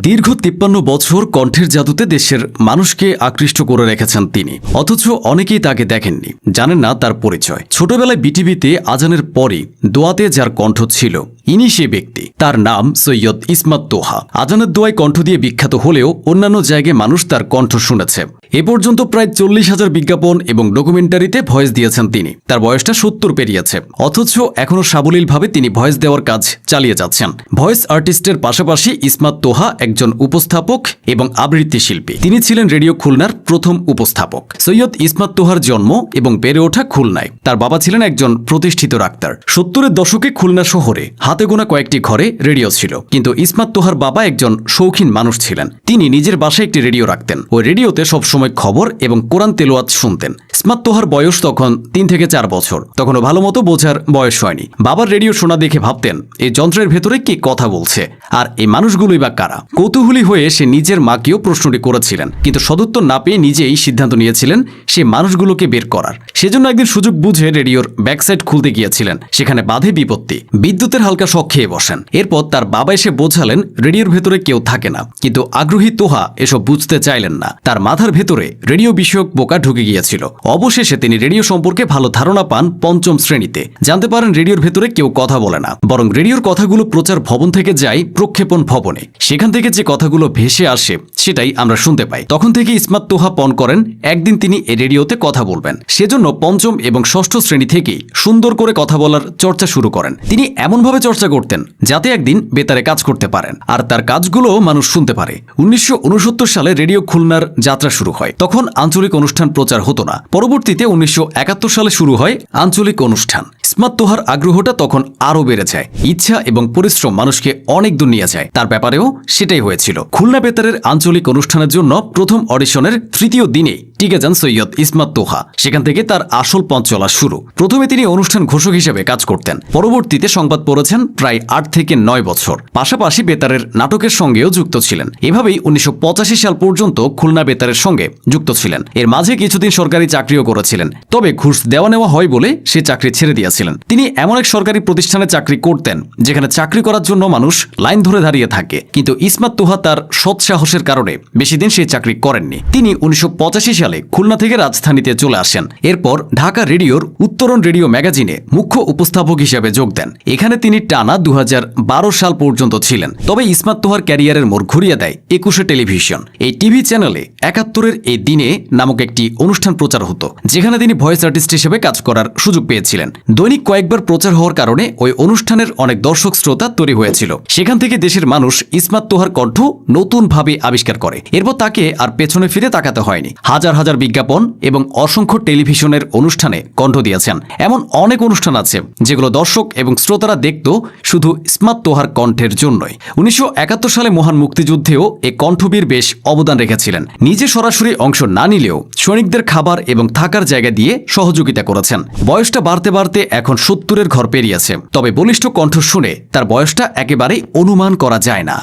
দীর্ঘ 53 বছর কণ্ঠের জাদুতে দেশের মানুষকে আকৃষ্ট করে রেখেছেন তিনি। অথচ অনেকেই তাকে দেখেননি, জানেন না তার পরিচয়। ছোটবেলায় বিটিভিতে আজানের পরই দোয়াতে যার কণ্ঠ ছিল, ইনি সে ব্যক্তি। তার নাম সৈয়দ ইসমাত তোহা। আজানের দোয়ায় কণ্ঠ দিয়ে বিখ্যাত হলেও অন্যান্য জায়গায় মানুষ তার কণ্ঠ শুনেছে। এ পর্যন্ত প্রায় 40,000 বিজ্ঞাপন এবং ডকুমেন্টারিতে ভয়েস দিয়েছেন তিনি। তার বয়সটা 70 পেরিয়েছে, অথচ এখনও সাবলীলভাবে তিনি ভয়েস দেওয়ার কাজ চালিয়ে যাচ্ছেন। ভয়েস আর্টিস্টের পাশাপাশি ইসমাত তোহা একজন উপস্থাপক এবং আবৃত্তি শিল্পী। তিনি ছিলেন রেডিও খুলনার প্রথম উপস্থাপক। সৈয়দ ইসমাত তোহার জন্ম এবং বেড়ে ওঠা খুলনায়। তার বাবা ছিলেন একজন প্রতিষ্ঠিত ডাক্তার। 70-এর দশকে খুলনা শহরে হাতে গোনা কয়েকটি ঘরে রেডিও ছিল, কিন্তু ইসমাত তোহার বাবা একজন শৌখিন মানুষ ছিলেন। তিনি নিজের বাসায় একটি রেডিও রাখতেন। ওই রেডিওতে সবসময় খবর এবং কোরআন তেলাওয়াত শুনতেন। ইসমাত তোহার বয়স তখন 3 থেকে 4 বছর। তখনও ভালো মতো বোঝার বয়স হয়নি। বাবার রেডিও শোনা দেখে ভাবতেন, এই যন্ত্রের ভেতরে কে কথা বলছে, আর এই মানুষগুলোই বা কারা। কৌতূহলী হয়ে সে নিজের মাকেও প্রশ্নটি করেছিলেন, কিন্তু সদুত্তর না পেয়ে নিজেই সিদ্ধান্ত নিয়েছিলেন সে মানুষগুলোকে বের করার। সেজন্য একদিন সুযোগ বুঝে রেডিওর ব্যাকসাইড খুলতে গিয়েছিলেন। সেখানে বাধে বিপত্তি, বিদ্যুতের হালকা শক খেয়ে বসেন। এরপর তার বাবা এসে বোঝালেন রেডিওর ভেতরে কেউ থাকে না, কিন্তু আগ্রহী তোহা এসব বুঝতে চাইলেন না। তার মাথার ভেতরে রেডিও বিষয়ক বোকা ঢুকে গিয়েছিল। অবশেষে তিনি রেডিও সম্পর্কে ভালো ধারণা পান 5ম শ্রেণীতে। জানতে পারেন রেডিওর ভেতরে কেউ কথা বলে না, বরং রেডিওর কথাগুলো প্রচার ভবন থেকে যায় প্রক্ষেপণ ভবনে। সেখান থেকে যে কথাগুলো ভেসে আসে সেটাই আমরা শুনতে পাই। তখন থেকে ইসমাত তোহা পণ করেন একদিন তিনি এই রেডিওতে কথা বলবেন। সেজন্য 5ম এবং 6ষ্ঠ শ্রেণী থেকেই সুন্দর করে কথা বলার চর্চা শুরু করেন। তিনি এমনভাবে চর্চা করতেন যাতে একদিন বেতারে কাজ করতে পারেন, আর তার কাজগুলো মানুষ শুনতে পারে। 1969 সালে রেডিও খুলনার যাত্রা শুরু হয়। তখন আঞ্চলিক অনুষ্ঠান প্রচার হতো না। পরবর্তীতে 1971 সালে শুরু হয় আঞ্চলিক অনুষ্ঠান। ইসমাত তোহার আগ্রহটা তখন আরও বেড়ে যায়। ইচ্ছা এবং পরিশ্রম মানুষকে অনেক দূর নিয়ে যায়। তার ব্যাপারেও সেটাই হয়েছিল। খুলনা বেতারের আঞ্চলিক অনুষ্ঠানের জন্য প্রথম অডিশনের 3য় দিনে টিকে যান সৈয়দ ইসমাত তোহা। সেখান থেকে তার আসল পথ চলা শুরু। প্রথমে তিনি অনুষ্ঠান ঘোষক হিসেবে কাজ করতেন। পরবর্তীতে সংবাদ পড়েছেন প্রায় 8 থেকে 9 বছর। পাশাপাশি বেতারের নাটকের সঙ্গেও যুক্ত ছিলেন। এভাবেই 1985 সাল পর্যন্ত খুলনা বেতারের সঙ্গে যুক্ত ছিলেন। এর মাঝে কিছুদিন সরকারি চাকরিও করেছিলেন, তবে ঘুষ দেওয়া নেওয়া হয় বলে সে চাকরি ছেড়ে দিয়েছিলেন। তিনি এমন এক সরকারি প্রতিষ্ঠানে চাকরি করতেন যেখানে চাকরি করার জন্য মানুষ লাইন ধরে দাঁড়িয়ে থাকে, কিন্তু ইসমাত তোহা তার সৎ সাহসের কারণে বেশি দিন সেই চাকরি করেননি। তিনি 1985 সালে খুলনা থেকে রাজধানীতে চলে আসেন। এরপর ঢাকা রেডিওর উত্তরণ রেডিও ম্যাগাজিনে মুখ্য উপস্থাপক হিসেবে যোগ দেন। এখানে তিনি টানা 2012 সাল পর্যন্ত ছিলেন। তবে ইসমাত তোহার ক্যারিয়ারের মোড় ঘুরিয়ে দেয় 21 টেলিভিশন। এই টিভি চ্যানেলে 71-এর এই দিনে নামক একটি অনুষ্ঠান প্রচার হতো, যেখানে তিনি ভয়েস আর্টিস্ট হিসেবে কাজ করার সুযোগ পেয়েছিলেন। দৈনিক কয়েকবার প্রচার হওয়ার কারণে ওই অনুষ্ঠানের অনেক দর্শক শ্রোতা তৈরি হয়েছিল। সেখান থেকে দেশের মানুষ ইসমাত তোহার কণ্ঠ নতুনভাবে আবিষ্কার করে। এরপর তাকে আর পেছনে ফিরে তাকাতে হয়নি। হাজার হাজার বিজ্ঞাপন এবং অসংখ্য টেলিভিশনের অনুষ্ঠানে কণ্ঠ দিয়েছেন। এমন অনেক অনুষ্ঠান আছে যেগুলো দর্শক এবং শ্রোতারা দেখত শুধু ইসমাত তোহার কণ্ঠের জন্যই। 1971 সালে মহান মুক্তিযুদ্ধেও এই কণ্ঠবীর বেশ অবদান রেখেছিলেন। নিজে সরাসরি অংশ না নিলেও সৈনিকদের খাবার এবং থাকার জায়গা দিয়ে সহযোগিতা করেছেন। বয়সটা বাড়তে বাড়তে এখন 70-এর ঘর পেরিয়েছে, তবে বলিষ্ঠ কণ্ঠ শুনে তার বয়সটা একেবারেই অনুমান করা যায় না।